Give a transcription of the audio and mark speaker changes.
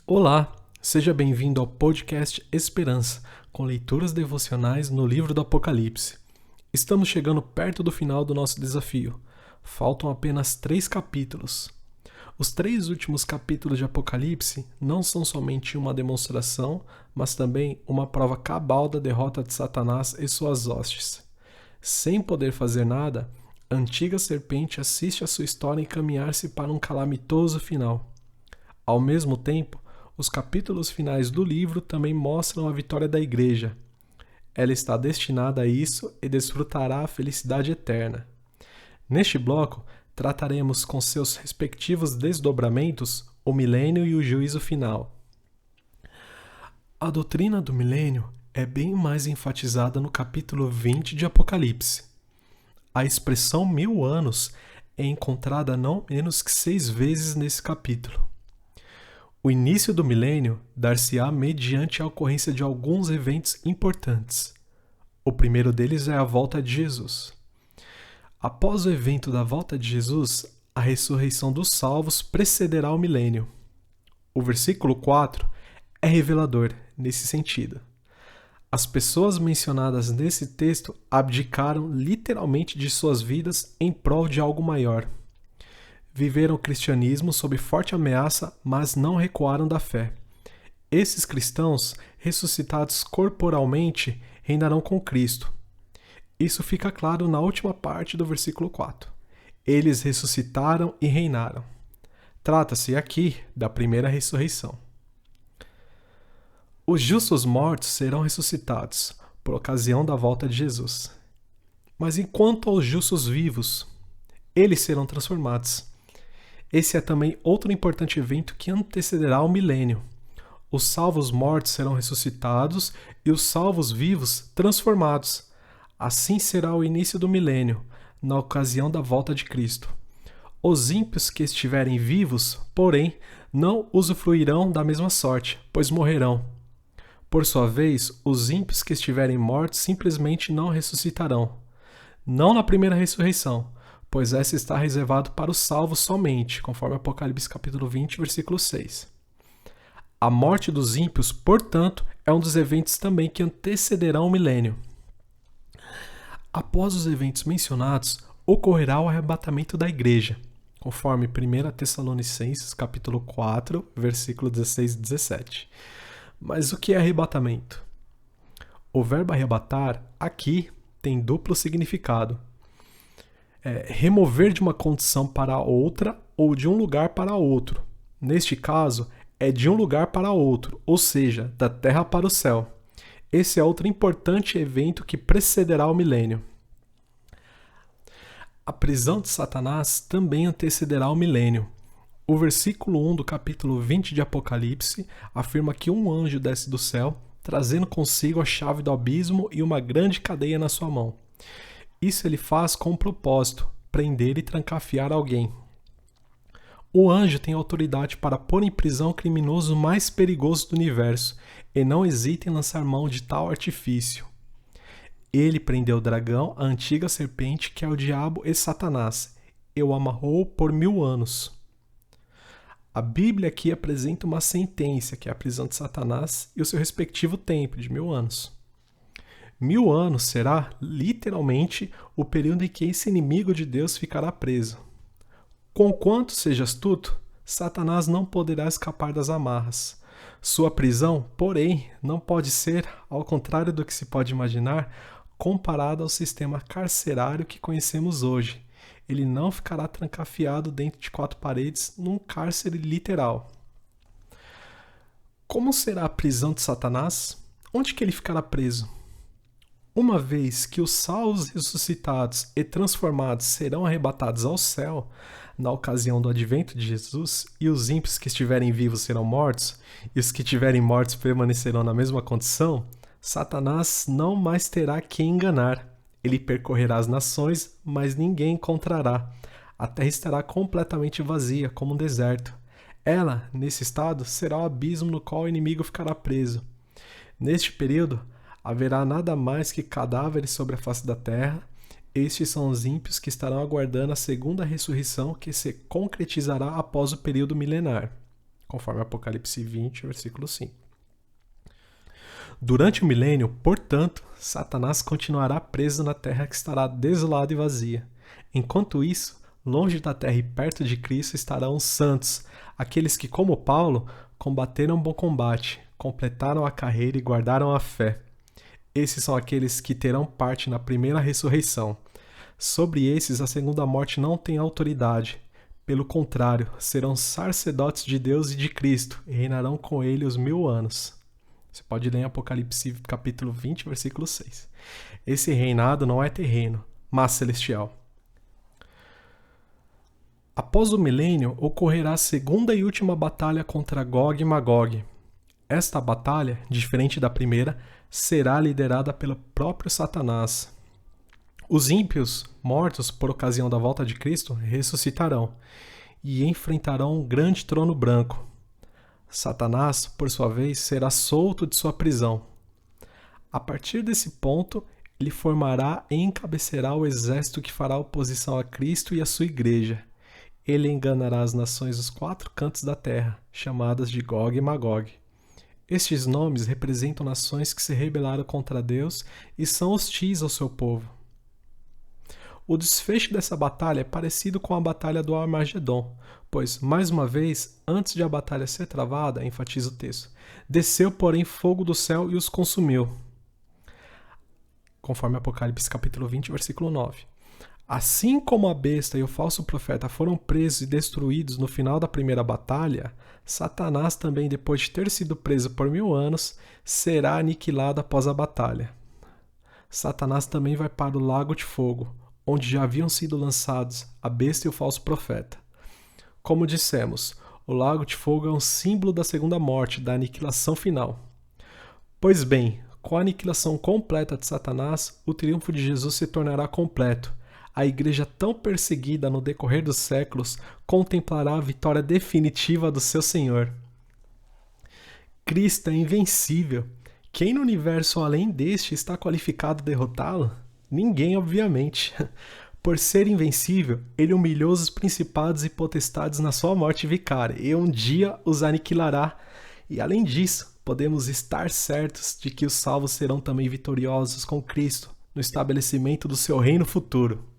Speaker 1: Olá, seja bem-vindo ao podcast Esperança, com leituras devocionais no livro do Apocalipse. Estamos chegando perto do final do nosso desafio. Faltam apenas 3 capítulos. Os 3 últimos capítulos de Apocalipse não são somente uma demonstração, mas também uma prova cabal da derrota de Satanás e suas hostes. Sem poder fazer nada, a antiga serpente assiste a sua história encaminhar-se para um calamitoso final. Ao mesmo tempo, os capítulos finais do livro também mostram a vitória da igreja. Ela está destinada a isso e desfrutará a felicidade eterna. Neste bloco, trataremos com seus respectivos desdobramentos o milênio e o juízo final. A doutrina do milênio é bem mais enfatizada no capítulo 20 de Apocalipse. A expressão 1000 anos é encontrada não menos que 6 vezes nesse capítulo. O início do milênio dar-se-á mediante a ocorrência de alguns eventos importantes. O primeiro deles é a volta de Jesus. Após o evento da volta de Jesus, a ressurreição dos salvos precederá o milênio. O versículo 4 é revelador nesse sentido. As pessoas mencionadas nesse texto abdicaram literalmente de suas vidas em prol de algo maior. Viveram o cristianismo sob forte ameaça, mas não recuaram da fé. Esses cristãos, ressuscitados corporalmente, reinarão com Cristo. Isso fica claro na última parte do versículo 4. Eles ressuscitaram e reinaram. Trata-se aqui da primeira ressurreição. Os justos mortos serão ressuscitados, por ocasião da volta de Jesus. Mas enquanto aos justos vivos, eles serão transformados. Esse é também outro importante evento que antecederá o milênio. Os salvos mortos serão ressuscitados e os salvos vivos transformados. Assim será o início do milênio, na ocasião da volta de Cristo. Os ímpios que estiverem vivos, porém, não usufruirão da mesma sorte, pois morrerão. Por sua vez, os ímpios que estiverem mortos simplesmente não ressuscitarão. Não na primeira ressurreição, pois essa está reservado para os salvos somente, conforme Apocalipse capítulo 20, versículo 6. A morte dos ímpios, portanto, é um dos eventos também que antecederão o milênio. Após os eventos mencionados, ocorrerá o arrebatamento da igreja, conforme 1 Tessalonicenses capítulo 4, versículo 16 e 17. Mas o que é arrebatamento? O verbo arrebatar, aqui, tem duplo significado. Remover de uma condição para outra ou de um lugar para outro. Neste caso, é de um lugar para outro, ou seja, da terra para o céu. Esse é outro importante evento que precederá o milênio. A prisão de Satanás também antecederá o milênio. O versículo 1 do capítulo 20 de Apocalipse afirma que um anjo desce do céu, trazendo consigo a chave do abismo e uma grande cadeia na sua mão. Isso ele faz com um propósito, prender e trancafiar alguém. O anjo tem autoridade para pôr em prisão o criminoso mais perigoso do universo, e não hesita em lançar mão de tal artifício. Ele prendeu o dragão, a antiga serpente, que é o diabo e Satanás, e o amarrou por 1000 anos. A Bíblia aqui apresenta uma sentença, que é a prisão de Satanás e o seu respectivo tempo, de 1000 anos. 1000 anos será, literalmente, o período em que esse inimigo de Deus ficará preso. Conquanto seja astuto, Satanás não poderá escapar das amarras. Sua prisão, porém, não pode ser, ao contrário do que se pode imaginar, comparada ao sistema carcerário que conhecemos hoje. Ele não ficará trancafiado dentro de 4 paredes num cárcere literal. Como será a prisão de Satanás? Onde que ele ficará preso? Uma vez que os salvos ressuscitados e transformados serão arrebatados ao céu, na ocasião do advento de Jesus, e os ímpios que estiverem vivos serão mortos, e os que estiverem mortos permanecerão na mesma condição, Satanás não mais terá quem enganar. Ele percorrerá as nações, mas ninguém encontrará. A terra estará completamente vazia, como um deserto. Ela, nesse estado, será o abismo no qual o inimigo ficará preso. Neste período, haverá nada mais que cadáveres sobre a face da terra. Estes são os ímpios que estarão aguardando a segunda ressurreição que se concretizará após o período milenar. conforme Apocalipse 20, versículo 5. Durante o milênio, portanto, Satanás continuará preso na terra que estará desolada e vazia. Enquanto isso, longe da terra e perto de Cristo estarão os santos, aqueles que, como Paulo, combateram o bom combate, completaram a carreira e guardaram a fé. Esses são aqueles que terão parte na primeira ressurreição. Sobre esses, a segunda morte não tem autoridade. Pelo contrário, serão sacerdotes de Deus e de Cristo, e reinarão com ele os 1000 anos. Você pode ler em Apocalipse capítulo 20, versículo 6. Esse reinado não é terreno, mas celestial. Após o milênio, ocorrerá a segunda e última batalha contra Gog e Magog. Esta batalha, diferente da primeira, será liderada pelo próprio Satanás. Os ímpios, mortos por ocasião da volta de Cristo, ressuscitarão e enfrentarão um grande trono branco. Satanás, por sua vez, será solto de sua prisão. A partir desse ponto, ele formará e encabecerá o exército que fará oposição a Cristo e a sua igreja. Ele enganará as nações dos 4 cantos da terra, chamadas de Gog e Magog. Estes nomes representam nações que se rebelaram contra Deus e são hostis ao seu povo. O desfecho dessa batalha é parecido com a batalha do Armagedon, pois, mais uma vez, antes de a batalha ser travada, enfatiza o texto, desceu, porém, fogo do céu e os consumiu. Conforme Apocalipse capítulo 20, versículo 9. Assim como a besta e o falso profeta foram presos e destruídos no final da primeira batalha, Satanás também, depois de ter sido preso por 1000 anos, será aniquilado após a batalha. Satanás também vai para o lago de fogo, onde já haviam sido lançados a besta e o falso profeta. Como dissemos, o lago de fogo é um símbolo da segunda morte, da aniquilação final. Pois bem, com a aniquilação completa de Satanás, o triunfo de Jesus se tornará completo. A igreja tão perseguida no decorrer dos séculos contemplará a vitória definitiva do seu Senhor. Cristo é invencível. Quem no universo além deste está qualificado a derrotá-lo? Ninguém, obviamente. Por ser invencível, ele humilhou os principados e potestades na sua morte vicária, e um dia os aniquilará. E além disso, podemos estar certos de que os salvos serão também vitoriosos com Cristo no estabelecimento do seu reino futuro.